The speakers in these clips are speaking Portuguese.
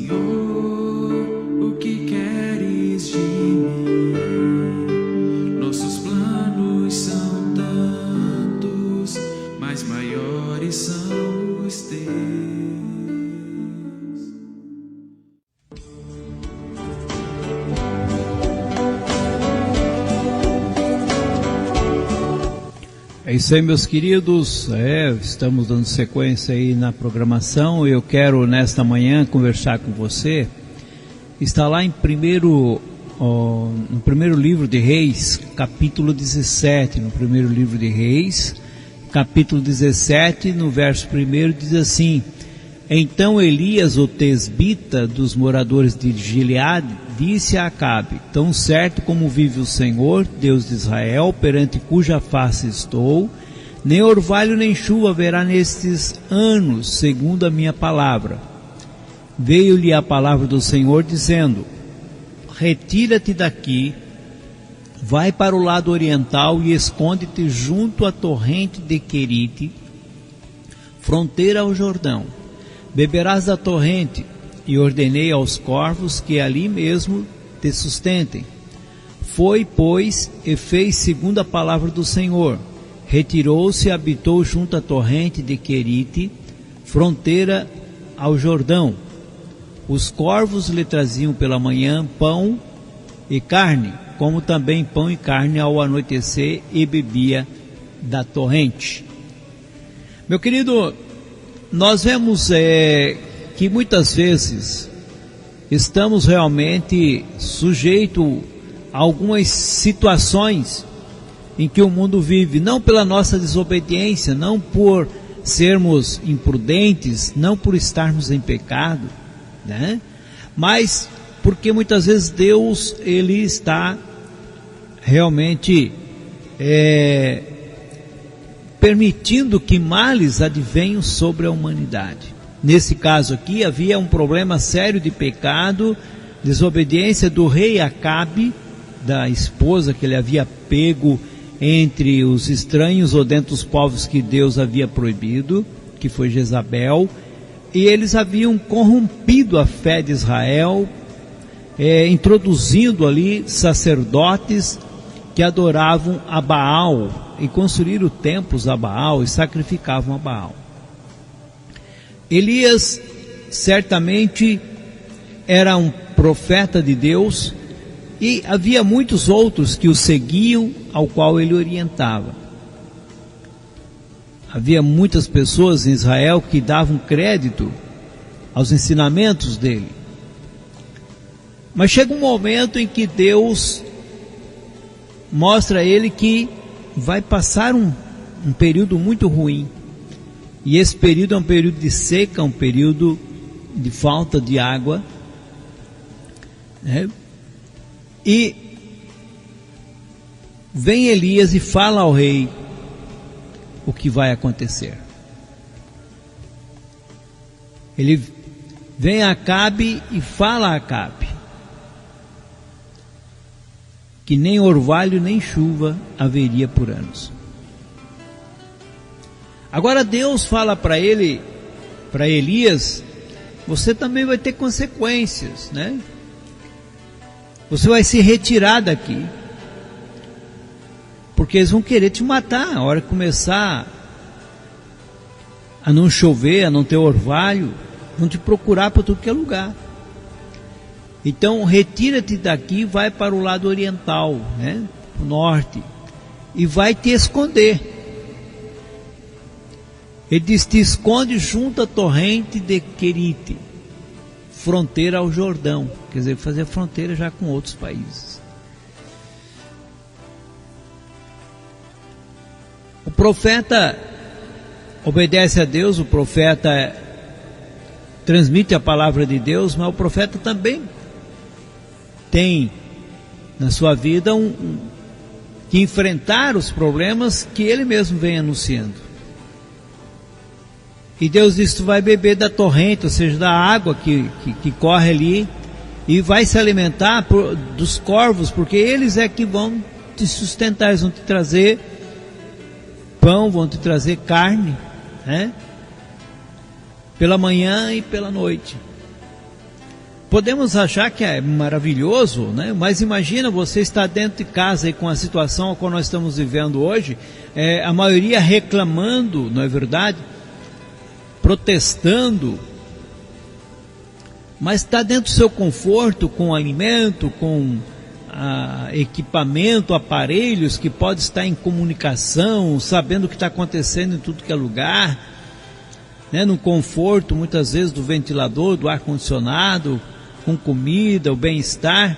Senhor, o que queres de mim? Nossos planos são tantos, mas maiores são os teus. É isso aí, meus queridos, estamos dando sequência aí na programação. Eu quero nesta manhã conversar com você. Está lá no primeiro livro de Reis, capítulo 17, no primeiro livro de Reis, capítulo 17, no verso 1 diz assim: Então Elias, o tesbita dos moradores de Gileade, disse a Acabe: Tão certo como vive o Senhor, Deus de Israel, perante cuja face estou, nem orvalho nem chuva haverá nestes anos, segundo a minha palavra. Veio-lhe a palavra do Senhor, dizendo: Retira-te daqui, vai para o lado oriental e esconde-te junto à torrente de Querite, fronteira ao Jordão. Beberás da torrente, e ordenei aos corvos que ali mesmo te sustentem. Foi, pois, e fez segundo a palavra do Senhor. Retirou-se e habitou junto à torrente de Querite, fronteira ao Jordão. Os corvos lhe traziam pela manhã pão e carne, como também pão e carne ao anoitecer, e bebia da torrente. Meu querido, nós vemos que muitas vezes estamos realmente sujeitos a algumas situações em que o mundo vive, não pela nossa desobediência, não por sermos imprudentes, não por estarmos em pecado, né? Mas porque muitas vezes Deus, Ele está realmente permitindo que males advenham sobre a humanidade. Nesse caso aqui havia um problema sério de pecado, desobediência do rei Acabe, da esposa que ele havia pego entre os estranhos ou dentre os povos que Deus havia proibido, que foi Jezabel, e eles haviam corrompido a fé de Israel, introduzindo ali sacerdotes que adoravam a Baal e construíram templos a Baal e sacrificavam a Baal. Elias certamente era um profeta de Deus e havia muitos outros que o seguiam, ao qual ele orientava. Havia muitas pessoas em Israel que davam crédito aos ensinamentos dele. Mas chega um momento em que Deus mostra a ele que vai passar um período muito ruim. E esse período é um período de seca, um período de falta de água, né? E vem Elias e fala ao rei o que vai acontecer. Ele vem a Acabe e fala a Acabe que nem orvalho nem chuva haveria por anos. Agora Deus fala para ele, para Elias: você também vai ter consequências, né? Você vai se retirar daqui, porque eles vão querer te matar a hora que começar a não chover, a não ter orvalho, vão te procurar para tudo que é lugar. Então retira-te daqui, vai para o lado oriental, né? O norte, e vai te esconder. Ele diz: te esconde junto à torrente de Querite, fronteira ao Jordão. Quer dizer, fazer fronteira já com outros países. O profeta obedece a Deus, o profeta transmite a palavra de Deus, mas o profeta também tem na sua vida que enfrentar os problemas que ele mesmo vem anunciando. E Deus diz: tu vai beber da torrente, ou seja, da água que corre ali, e vai se alimentar dos corvos, porque eles é que vão te sustentar, eles vão te trazer pão, vão te trazer carne, né? Pela manhã e pela noite. Podemos achar que é maravilhoso, né? Mas imagina você estar dentro de casa e com a situação que nós estamos vivendo hoje, a maioria reclamando, não é verdade? Protestando, mas está dentro do seu conforto, com alimento, com equipamento, aparelhos que pode estar em comunicação, sabendo o que está acontecendo em tudo que é lugar, né? No conforto, muitas vezes, do ventilador, do ar-condicionado, com comida, o bem-estar,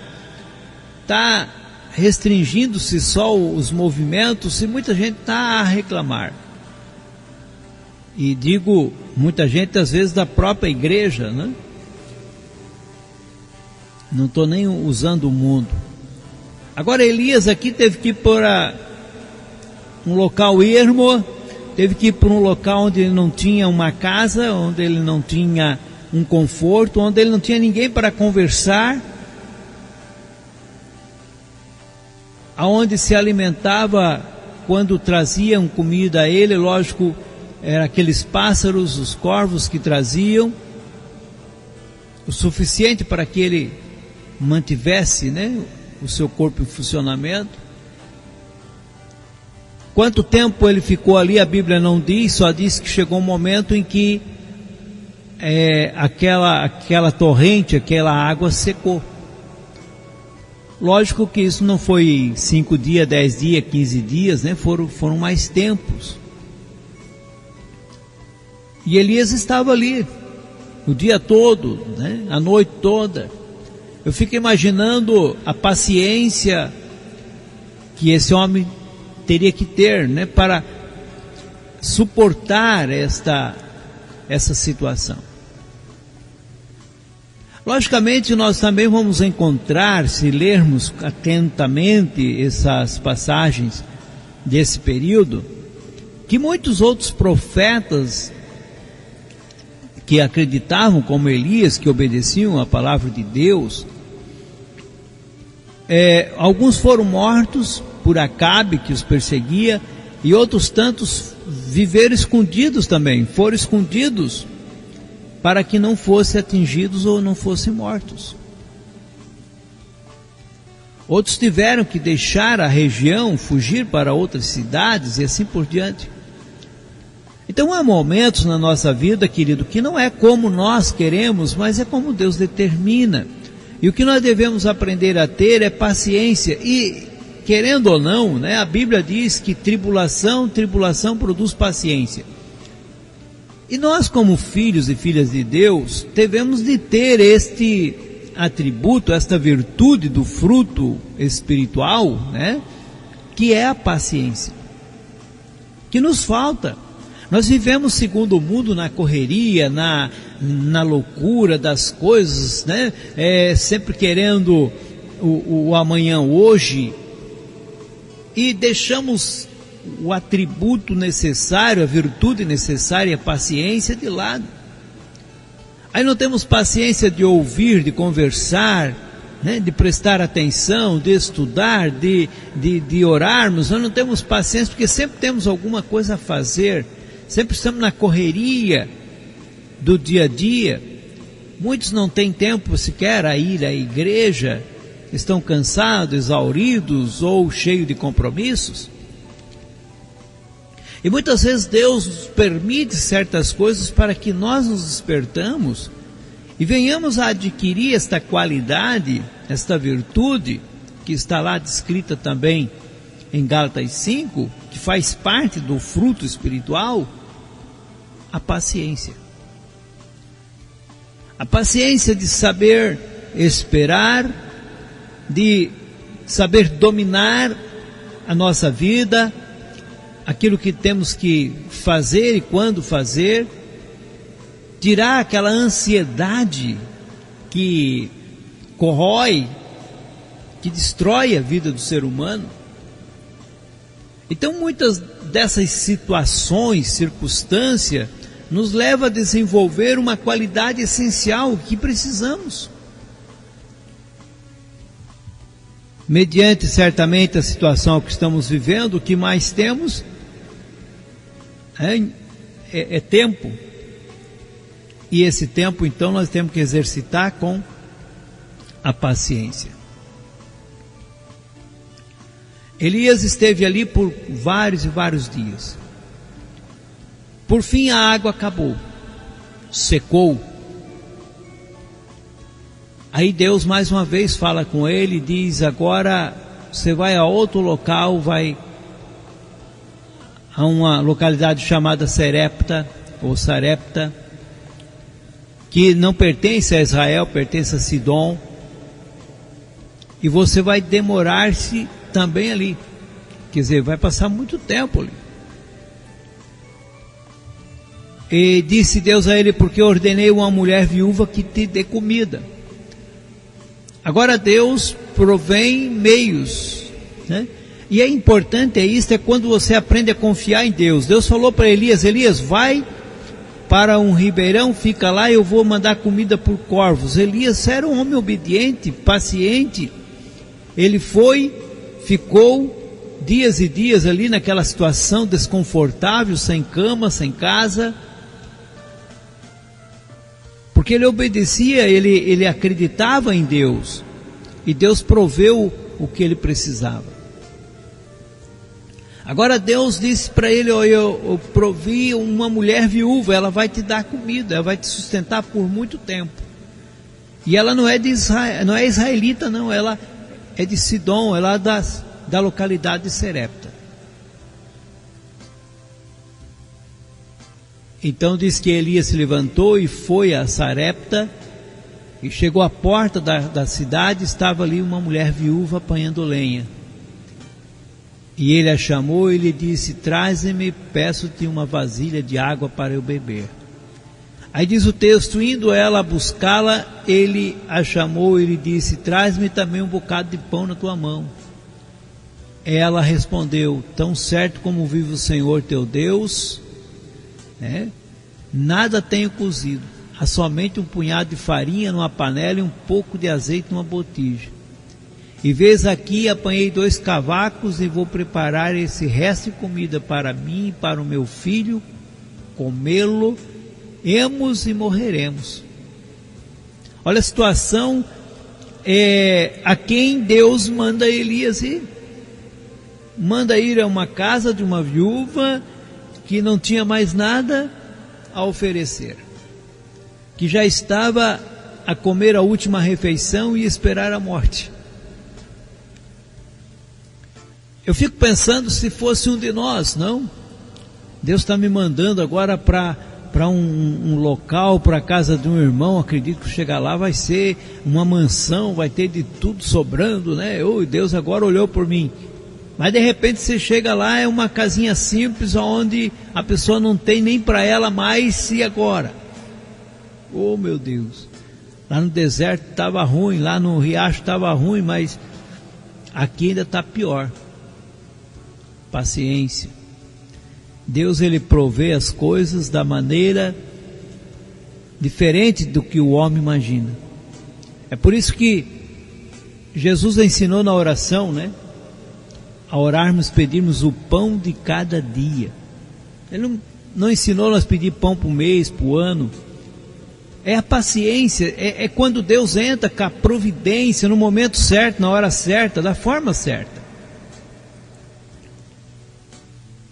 está restringindo-se só os movimentos e muita gente está a reclamar. E digo, muita gente às vezes da própria igreja, né? Não estou nem usando o mundo. Agora Elias aqui teve que ir para um local ermo, teve que ir para um local onde ele não tinha uma casa, onde ele não tinha um conforto, onde ele não tinha ninguém para conversar, aonde se alimentava quando traziam comida a ele, lógico, eram aqueles pássaros, os corvos que traziam, o suficiente para que ele mantivesse, né, o seu corpo em funcionamento. Quanto tempo ele ficou ali, a Bíblia não diz, só diz que chegou um momento em que aquela torrente, aquela água secou. Lógico que isso não foi 5 dias, 10 dias, 15 dias, né? Foram mais tempos. E Elias estava ali o dia todo, né? A noite toda. Eu fico imaginando a paciência que esse homem teria que ter, né? Para suportar essa situação. Logicamente nós também vamos encontrar, se lermos atentamente essas passagens desse período, que muitos outros profetas que acreditavam como Elias, que obedeciam a palavra de Deus, alguns foram mortos por Acabe, que os perseguia, e outros tantos viveram escondidos também, foram escondidos para que não fossem atingidos ou não fossem mortos. Outros tiveram que deixar a região, fugir para outras cidades e assim por diante. Então há momentos na nossa vida, querido, que não é como nós queremos, mas é como Deus determina. E o que nós devemos aprender a ter é paciência. E, querendo ou não, né, a Bíblia diz que tribulação produz paciência. E nós, como filhos e filhas de Deus, devemos de ter este atributo, esta virtude do fruto espiritual, né, que é a paciência, que nos falta. Nós vivemos segundo o mundo, na correria, na loucura das coisas, né, sempre querendo o amanhã hoje, e deixamos o atributo necessário, a virtude necessária, a paciência de lado. Aí não temos paciência de ouvir, de conversar, né, de prestar atenção, de estudar, de orarmos. Nós não temos paciência porque sempre temos alguma coisa a fazer, sempre estamos na correria do dia a dia. Muitos não têm tempo sequer a ir à igreja, estão cansados, exauridos ou cheios de compromissos. E muitas vezes Deus nos permite certas coisas para que nós nos despertamos e venhamos a adquirir esta qualidade, esta virtude, que está lá descrita também em Gálatas 5, que faz parte do fruto espiritual, a paciência. A paciência de saber esperar, de saber dominar a nossa vida, aquilo que temos que fazer e quando fazer, tirar aquela ansiedade que corrói, que destrói a vida do ser humano. Então muitas dessas situações, circunstâncias, nos leva a desenvolver uma qualidade essencial que precisamos. Mediante certamente a situação que estamos vivendo, o que mais temos é tempo. E esse tempo então nós temos que exercitar com a paciência. Elias esteve ali por vários e vários dias. Por fim a água acabou, secou. Aí Deus mais uma vez fala com ele e diz: agora você vai a outro local, vai a uma localidade chamada Serepta, ou Sarepta, que não pertence a Israel, pertence a Sidom, e você vai demorar-se também ali, quer dizer, vai passar muito tempo ali. E disse Deus a ele: porque ordenei uma mulher viúva que te dê comida. Agora Deus provém meios, né? E é importante, é quando você aprende a confiar em Deus. Deus falou para Elias: Elias, vai para um ribeirão, fica lá, eu vou mandar comida por corvos. Elias era um homem obediente, paciente. Ele foi, ficou dias e dias ali naquela situação desconfortável, sem cama, sem casa, porque ele obedecia, ele acreditava em Deus, e Deus proveu o que ele precisava. Agora Deus disse para ele: eu provi uma mulher viúva, ela vai te dar comida, ela vai te sustentar por muito tempo. E ela não é de Israel, não é israelita não, ela é de Sidom, ela é da localidade de Serepta. Então diz que Elias se levantou e foi a Sarepta, e chegou à porta da cidade, estava ali uma mulher viúva apanhando lenha. E ele a chamou e lhe disse: traze-me, peço-te uma vasilha de água para eu beber. Aí diz o texto: indo ela a buscá-la, ele a chamou e lhe disse: traz-me também um bocado de pão na tua mão. Ela respondeu: tão certo como vive o Senhor teu Deus, nada tenho cozido, há somente um punhado de farinha numa panela e um pouco de azeite numa botija. E vês aqui, apanhei 2 cavacos e vou preparar esse resto de comida para mim e para o meu filho, comê-lo, emos e morreremos. Olha a situação a quem Deus manda Elias ir. Manda ir a uma casa de uma viúva que não tinha mais nada a oferecer, que já estava a comer a última refeição e esperar a morte. Eu fico pensando, se fosse um de nós, não? Deus está me mandando agora para um local, para a casa de um irmão, acredito que chegar lá vai ser uma mansão, vai ter de tudo sobrando, né? Deus agora olhou por mim. Mas de repente você chega lá, é uma casinha simples, onde a pessoa não tem nem para ela mais, e agora? Oh meu Deus, lá no deserto estava ruim, lá no riacho estava ruim, mas aqui ainda está pior. Paciência. Deus, ele provê as coisas da maneira diferente do que o homem imagina. É por isso que Jesus ensinou na oração, a orarmos, pedirmos o pão de cada dia. Ele não ensinou nós pedir pão por mês, por ano. É a paciência, é quando Deus entra com a providência no momento certo, na hora certa, da forma certa.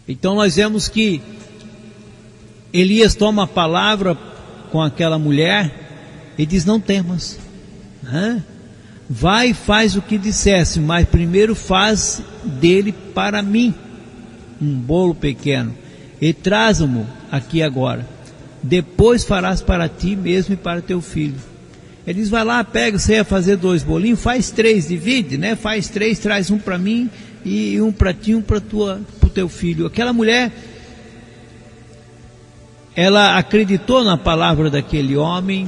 Então nós vemos que Elias toma a palavra com aquela mulher e diz: não temas, vai e faz o que dissesse, mas primeiro faz dele para mim um bolo pequeno e traz-mo aqui agora, depois farás para ti mesmo e para teu filho. Ele diz: vai lá, pega, você ia fazer 2 bolinhos, faz 3, divide, faz 3, traz um para mim e um para ti, um para o teu filho. Aquela mulher, ela acreditou na palavra daquele homem,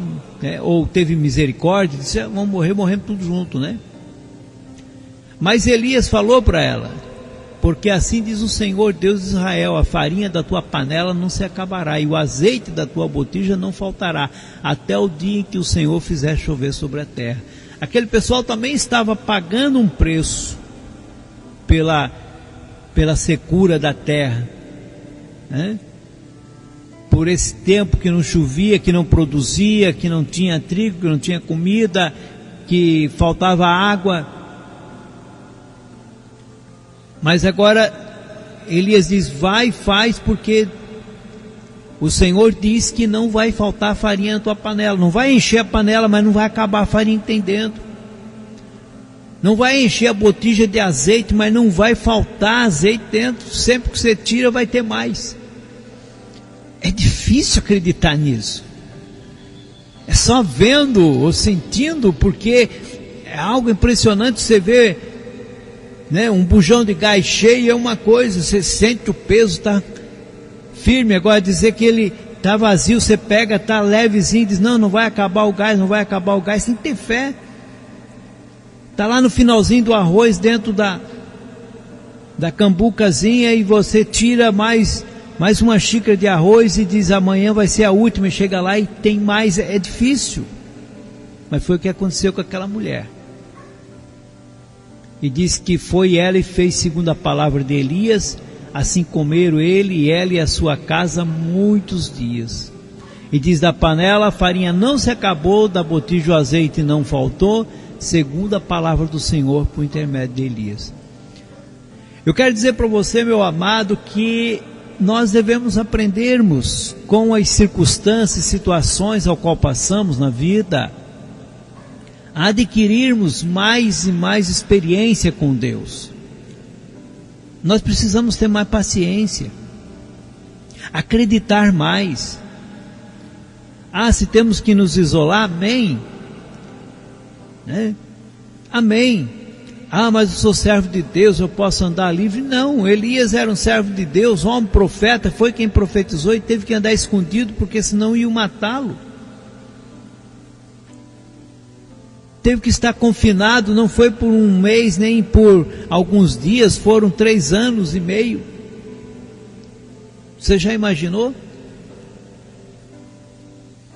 ou teve misericórdia, disse: vamos morremos tudo junto, Mas Elias falou para ela: porque assim diz o Senhor Deus de Israel, a farinha da tua panela não se acabará, e o azeite da tua botija não faltará, até o dia em que o Senhor fizer chover sobre a terra. Aquele pessoal também estava pagando um preço pela secura da terra, por esse tempo que não chovia, que não produzia, que não tinha trigo, que não tinha comida, que faltava água. Mas agora Elias diz: vai, faz, porque o Senhor diz que não vai faltar farinha na tua panela. Não vai encher a panela, mas não vai acabar a farinha que tem dentro. Não vai encher a botija de azeite, mas não vai faltar azeite dentro. Sempre que você tira, vai ter mais. É difícil acreditar nisso. É só vendo ou sentindo, porque é algo impressionante. Você vê, né, um bujão de gás cheio é uma coisa, você sente que o peso está firme. Agora dizer que ele está vazio, você pega, está levezinho, diz: não, não vai acabar o gás, não vai acabar o gás. Tem que ter fé. Está lá no finalzinho do arroz, dentro da cambucazinha, e você tira mais uma xícara de arroz e diz: amanhã vai ser a última, e chega lá e tem mais. É difícil, mas foi o que aconteceu com aquela mulher. E diz que foi ela e fez segundo a palavra de Elias. Assim comeram ele e ela e a sua casa muitos dias. E diz: da panela a farinha não se acabou, da botija o azeite não faltou, segundo a palavra do Senhor por intermédio de Elias. Eu quero dizer para você, meu amado, que nós devemos aprendermos com as circunstâncias e situações ao qual passamos na vida, a adquirirmos mais e mais experiência com Deus. Nós precisamos ter mais paciência, acreditar mais. Se temos que nos isolar, amém, né? Amém. Mas eu sou servo de Deus, eu posso andar livre? Não, Elias era um servo de Deus, homem profeta, foi quem profetizou e teve que andar escondido, porque senão iam matá-lo. Teve que estar confinado, não foi por um mês, nem por alguns dias, foram 3 anos e meio. Você já imaginou?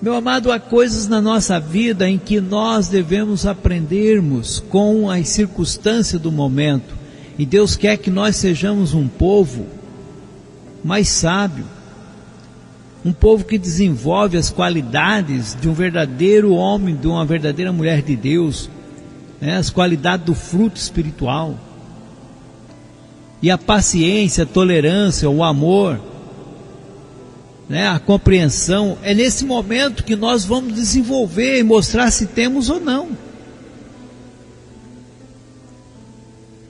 Meu amado, há coisas na nossa vida em que nós devemos aprendermos com as circunstâncias do momento. E Deus quer que nós sejamos um povo mais sábio. Um povo que desenvolve as qualidades de um verdadeiro homem, de uma verdadeira mulher de Deus, né? As qualidades do fruto espiritual. E a paciência, a tolerância, o amor, né? A compreensão. É nesse momento que nós vamos desenvolver e mostrar se temos ou não.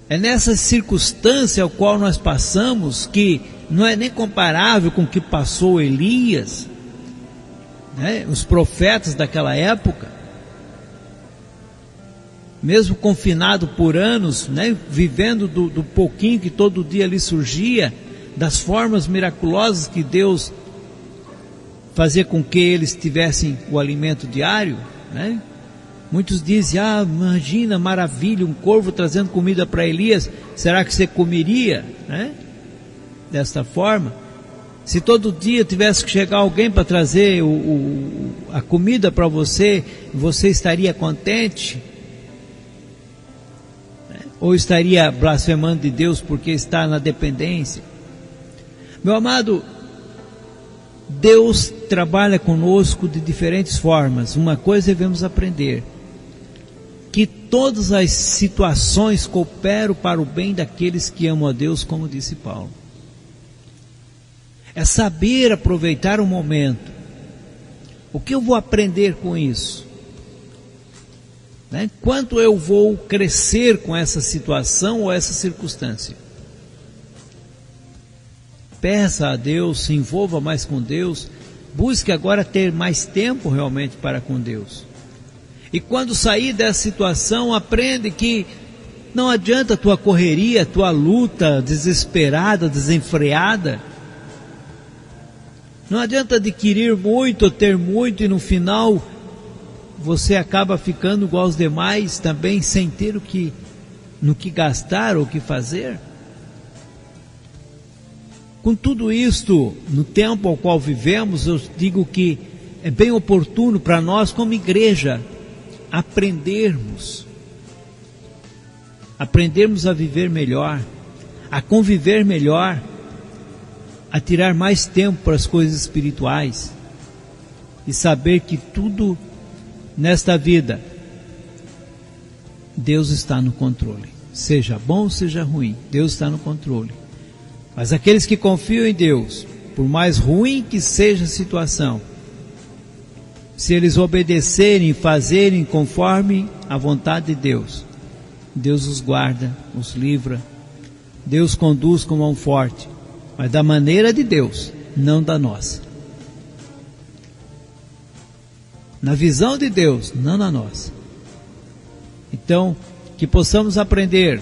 É nessa circunstância ao qual nós passamos, que não é nem comparável com o que passou Elias, né? Os profetas daquela época, mesmo confinado por anos, né? Vivendo do pouquinho que todo dia lhe surgia, das formas miraculosas que Deus fazia com que eles tivessem o alimento diário, né? Muitos dizem: imagina, maravilha, um corvo trazendo comida para Elias, será que você comeria, né? Desta forma? Se todo dia tivesse que chegar alguém para trazer a comida para você, você estaria contente? Ou estaria blasfemando de Deus porque está na dependência? Meu amado, Deus trabalha conosco de diferentes formas. Uma coisa devemos aprender: que todas as situações cooperam para o bem daqueles que amam a Deus, como disse Paulo. É saber aproveitar o momento. O que eu vou aprender com isso? Né? Quanto eu vou crescer com essa situação ou essa circunstância? Peça a Deus, se envolva mais com Deus, busque agora ter mais tempo realmente para com Deus. E quando sair dessa situação, aprende que não adianta a tua correria, a tua luta desesperada, desenfreada. Não adianta adquirir muito ou ter muito e no final você acaba ficando igual aos demais também, sem ter no que gastar ou o que fazer. Com tudo isto, no tempo ao qual vivemos, eu digo que é bem oportuno para nós como igreja aprendermos a viver melhor, a conviver melhor, a tirar mais tempo para as coisas espirituais e saber que tudo nesta vida Deus está no controle. Seja bom, seja ruim, Deus está no controle. Mas aqueles que confiam em Deus, por mais ruim que seja a situação, se eles obedecerem e fazerem conforme a vontade de Deus, Deus os guarda, os livra, Deus conduz com mão forte, mas da maneira de Deus, não da nossa. Na visão de Deus, não na nossa. Então, que possamos aprender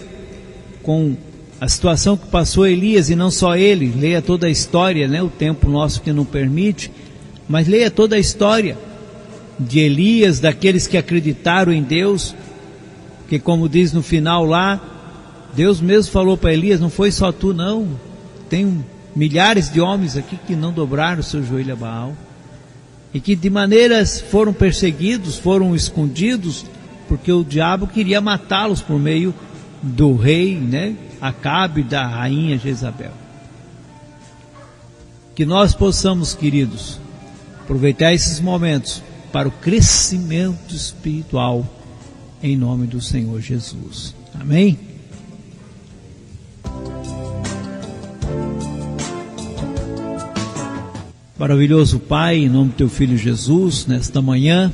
com a situação que passou Elias, e não só ele, leia toda a história, né? O tempo nosso que não permite, mas leia toda a história de Elias, daqueles que acreditaram em Deus, que como diz no final lá, Deus mesmo falou para Elias, não foi só tu não, tem milhares de homens aqui que não dobraram o seu joelho a Baal, e que de maneiras foram perseguidos, foram escondidos, porque o diabo queria matá-los por meio do rei, né, Acabe, da rainha Jezabel. Que nós possamos, queridos, aproveitar esses momentos para o crescimento espiritual, em nome do Senhor Jesus. Amém? Maravilhoso Pai, em nome do Teu Filho Jesus, nesta manhã,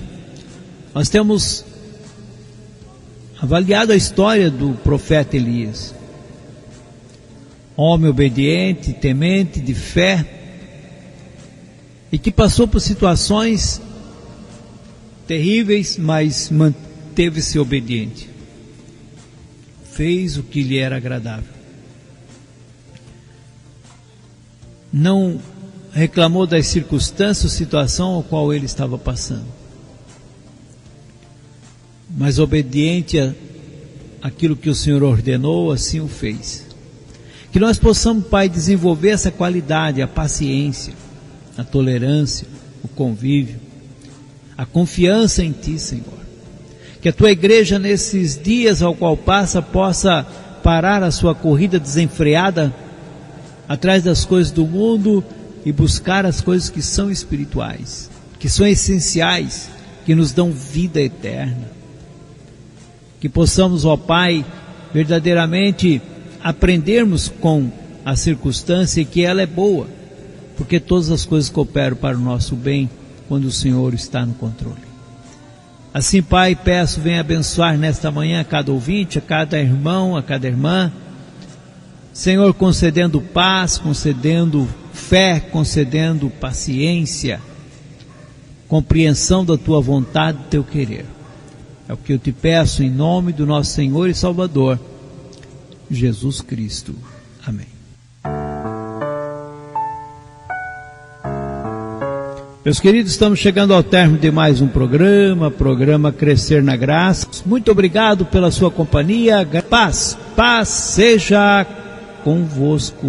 nós temos avaliado a história do profeta Elias. Homem obediente, temente, de fé, e que passou por situações terríveis, mas manteve-se obediente. Fez o que lhe era agradável. Não reclamou das circunstâncias ou situação a qual ele estava passando, mas obediente àquilo que o Senhor ordenou, assim o fez. Que nós possamos, Pai, desenvolver essa qualidade, a paciência, a tolerância, o convívio, a confiança em Ti, Senhor. Que a Tua igreja, nesses dias ao qual passa, possa parar a sua corrida desenfreada atrás das coisas do mundo e buscar as coisas que são espirituais, que são essenciais, que nos dão vida eterna. Que possamos, ó Pai, verdadeiramente aprendermos com a circunstância que ela é boa, porque todas as coisas cooperam para o nosso bem quando o Senhor está no controle. Assim, Pai, peço, venha abençoar nesta manhã a cada ouvinte, a cada irmão, a cada irmã, Senhor, concedendo paz, concedendo fé, concedendo paciência, compreensão da Tua vontade, do Teu querer. É o que eu te peço em nome do nosso Senhor e Salvador, Jesus Cristo. Amém. Meus queridos, estamos chegando ao término de mais um programa Crescer na Graça. Muito obrigado pela sua companhia. Paz seja convosco.